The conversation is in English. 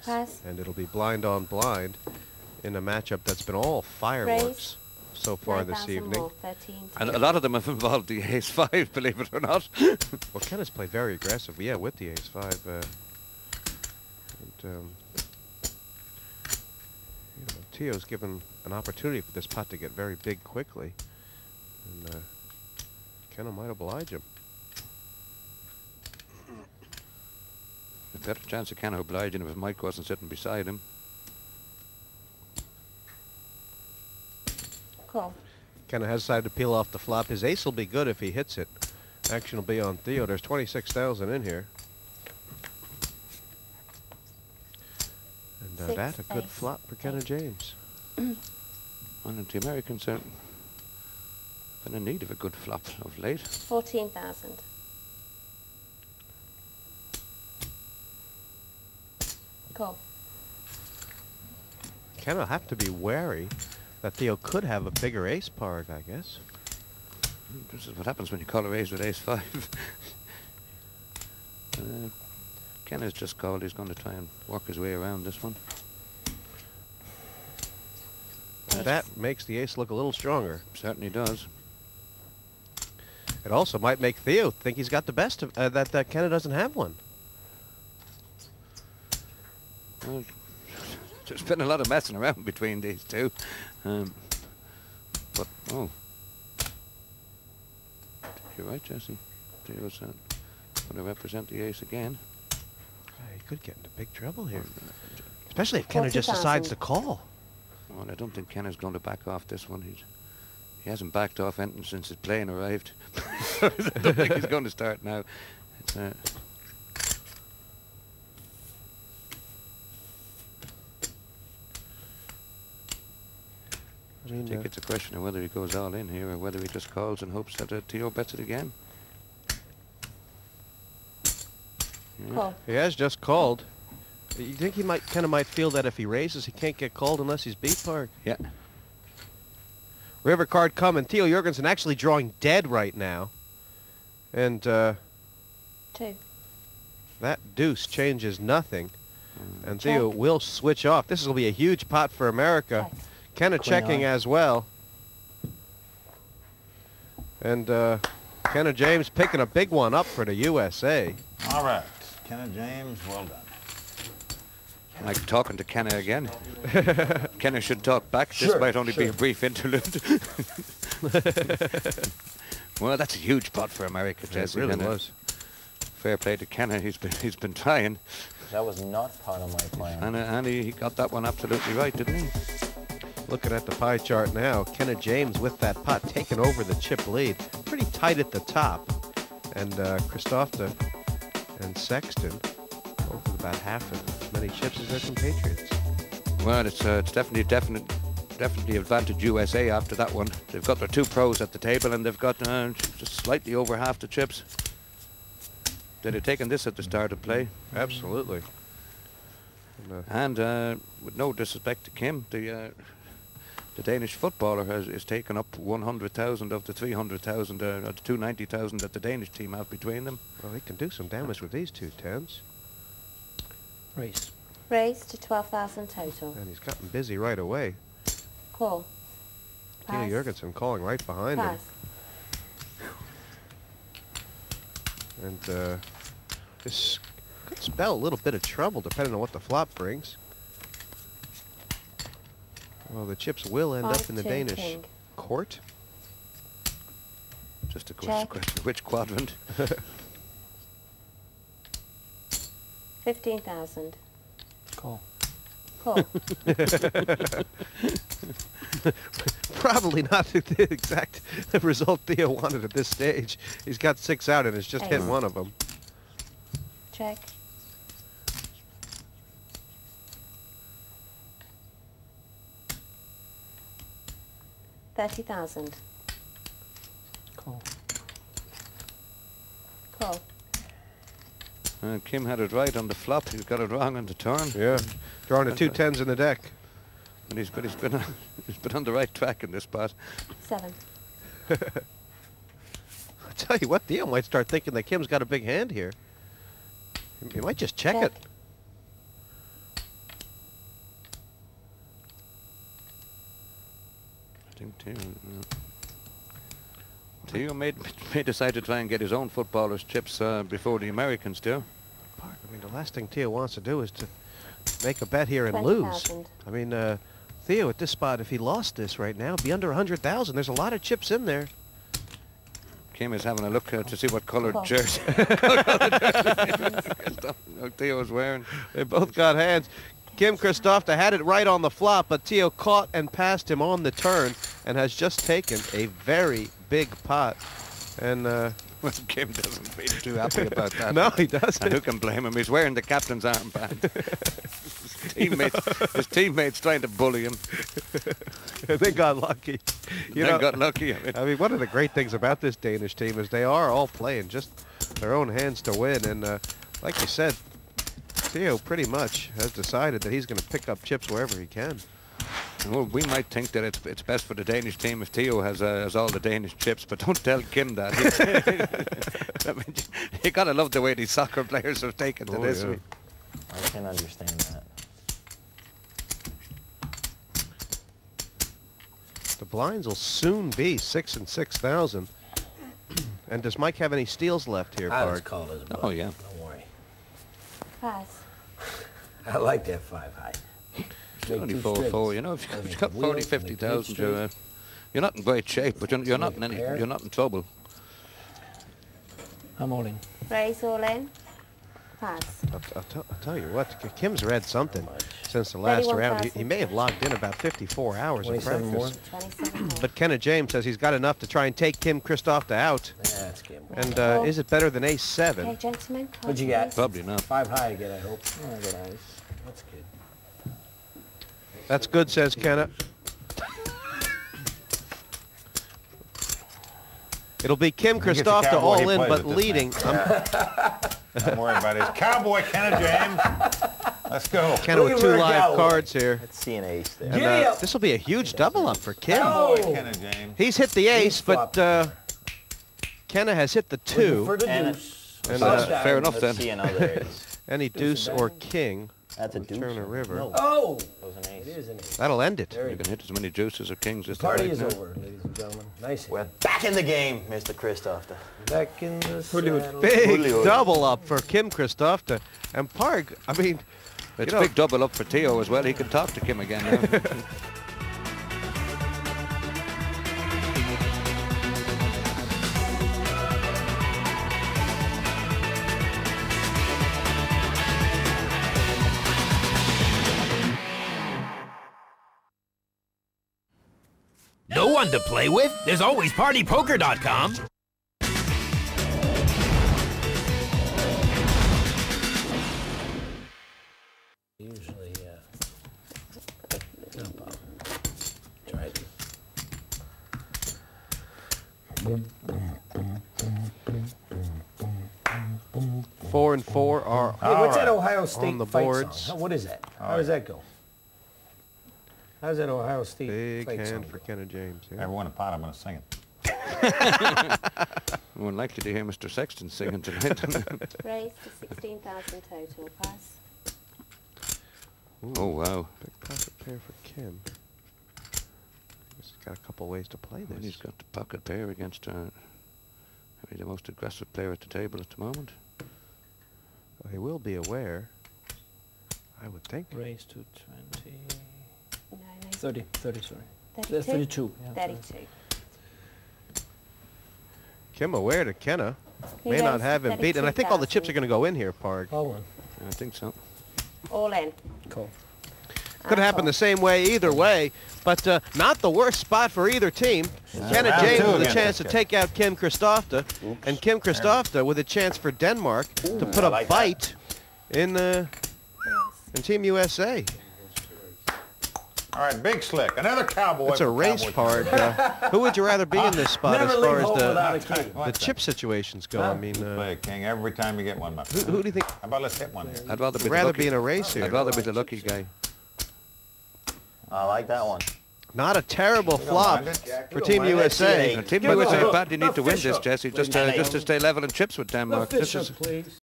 Pass. And it'll be blind on blind in a matchup that's been all fireworks so far this 9,000 evening. more, 13. And a lot of them have involved the ace-5, believe it or not. Well, Ken has played very aggressive, yeah, with the ace-5. Teo's given an opportunity for this pot to get very big quickly. And Kenna might oblige him. A better chance of Kenna obliging if Mike wasn't sitting beside him. Call. Kenna has decided to peel off the flop. His ace will be good if he hits it. Action will be on Theo. There's 26,000 in here. And that's a good flop for Kenna James. And the Americans are been in need of a good flop of late. 14,000. Call. Kenna will have to be wary that Theo could have a bigger ace part, I guess. This is what happens when you call a raise with ace-5. Ken has just called. He's going to try and work his way around this one. That makes the ace look a little stronger. Certainly does. It also might make Theo think he's got the best of that Kenna doesn't have one. Well, there's been a lot of messing around between these two. But, oh. You're right, Jesse. Theo's going to represent the ace again. He could get into big trouble here. Especially if Kenna just decides to call. Well, I don't think Kenna's going to back off this one. He hasn't backed off anything since his plane arrived. I don't think he's going to start now. It's, I think it's a question of whether he goes all in here or whether he just calls and hopes that Theo bets it again. Yeah. Call. He has just called. You think he Kenna might feel that if he raises, he can't get called unless he's beat par? Yeah. River card coming. Theo Jorgensen actually drawing dead right now. And 2. that deuce changes nothing. And Theo will switch off. This will be a huge pot for America. Check. Kenna checking as well. And Kenna James picking a big one up for the USA. All right. Kenna James, well done. Like talking to Kenna again. Kenna should talk back. Sure, This might only be a brief interlude. Well, that's a huge pot for America, Jesse. It really was. Fair play to Kenna. He's been trying. That was not part of my plan. And he got that one absolutely right, didn't he? Looking at the pie chart now, Kenna James with that pot taking over the chip lead. Pretty tight at the top. And Christofte and Sexton both with about half as many chips as their compatriots. Well, it's definitely advantage USA after that one. They've got their 2 pros at the table and they've got just slightly over half the chips. They'd have taken this at the start of play. Absolutely. And with no disrespect to Kim, the Danish footballer is taking up 100,000 of the 300,000, or the 290,000 that the Danish team have between them. Well, he can do some damage with these 2 tens. Race. Raise to 12,000 total. And he's gotten busy right away. Call. Theo Pass. Jorgensen calling right behind him. Pass. And this could spell a little bit of trouble depending on what the flop brings. Well, the chips will end up in the 5-2 Danish king. court. Just a Check. question of which quadrant. 15,000. Call. Call. Probably not the exact result Theo wanted at this stage. He's got 6 out and has just hit Ace. one of them. Check. $30,000. Call. Call. Kim had it right on the flop. He's got it wrong on the turn. Yeah, drawing the 2 tens in the deck. And he's been on the right track in this spot. 7. I tell you what, Theo might start thinking that Kim's got a big hand here. He might just check it. think Theo may decide to try and get his own footballers' chips before the Americans do. Park, I mean, the last thing Theo wants to do is to make a bet here and lose. 20,000. I mean, Theo at this spot, if he lost this right now, it'd be under 100,000. There's a lot of chips in there. Kim is having a look to see what coloured Oh. jersey Theo's wearing. They both got hands. Kim Christophe had it right on the flop, but Theo caught and passed him on the turn and has just taken a very big pot. And Well, Kim doesn't feel too happy about that. no, he doesn't. And who can blame him? He's wearing the captain's armband. His teammates trying to bully him. They got lucky. You They know, got lucky. I mean, one of the great things about this Danish team is they are all playing just their own hands to win. And like you said, Theo pretty much has decided that he's going to pick up chips wherever he can. Well, we might think that it's best for the Danish team if Theo has all the Danish chips, but don't tell Kim that. I mean, you gotta love the way these soccer players have taken to this. Yeah. I can understand that. The blinds will soon be 6 and 6,000. And does Mike have any steals left here, I just Bart? call his bluff. Oh, yeah. Don't worry. Pass. I like that 5 high. Make Only two 4-4. straights. You know, if Doesn't you've got wheel, 40, make 50,000, straight. you're not in great shape, but you're not in Make a pair. you're not in trouble. I'm all in. Raise all in. Pass. I'll tell you what, Kim's read something since the last round. He may have logged in about 54 hours of 27 more. practice. 27 more. But Kenneth James says he's got enough to try and take Kim Christophe out. That's good. And Oh. is it better than ace-7? Okay, gentlemen. What'd you got? cards, Probably not. 5 high again, I hope. Oh, I got ice. That's good. That's good, says Kenneth. It'll be Kim He gets a Christophe to cowboy, he all in, plays but it this leading. Don't worry about his cowboy, Kenneth James. Let's go. Kenneth with Look at 2 Rick live Cowboy. cards here. Let's see an ace there. And Giddy up. this will be a huge double up for Kim. Cowboy, Oh. Kenneth James. He's hit the ace, but flopped. Kenna has hit the Looking for 2. the And deuce. And, Sunshine. fair enough Let's then. see another ace. Any deuce or king. That's a with deuce. Turn a river. No. Oh! That was an It ace. is an ace. That'll end it. There You you can go. hit as many juices or kings as The party right is now. over, ladies and gentlemen. Nice. We're back in the game, Mr. Christophe. Back in the saddle. Big Julio. double up for Kim Christophe. And Park, I mean, It's you know, big double up for Theo as well. He can talk to Kim again now. No one to play with? There's always PartyPoker.com. Usually, no problem. Try it. 4 and 4 are Hey, what's that right. Ohio State On the fight boards. song? What is that? How right. does that go? How does that Ohio State big fight song hand for go? Kenna James. Yeah. Everyone in pot, I'm going to sing it. We're unlikely to hear Mr. Sexton singing tonight. Raise for 16,000 total. Pass. Oh, wow. Big pocket pair for Kim. He's got a couple ways to play And he's this. got the pocket pair against maybe the most aggressive player at the table at the moment. Well, he will be aware, I would think. Raise to 20. No, no. 30, sorry. 32. 32. Yeah, 32. Kim aware to Kenna. He May not raised have him beat. And I think all the chips are 32,000. going to go in here, Park. Hold on. I think so. All in. Call. Could happen the same way either way, but not the worst spot for either team. Kenna Round James two with a against chance to this kid. take out Kim Christophe, and Kim Christophe with a chance for Denmark to put I a like that. bite in Team USA. All right, Big Slick. Another cowboy. It's a for race Cowboy part. Who would you rather be in this spot Never as leave far as home without a the king. What's chip situations go? I mean, Play a king every time you get one, my friend. who do you think How about let's hit one here? I'd rather be would the rather lucky, be in a race here? I'd rather be the lucky guy. I like that one. Not a terrible don't flop mind it. for Team mind it. USA. Yeah, Team Give it a USA hook. badly need to win Fish this, hook. Jesse, just to stay level in chips with The Denmark. This fish is hook, please.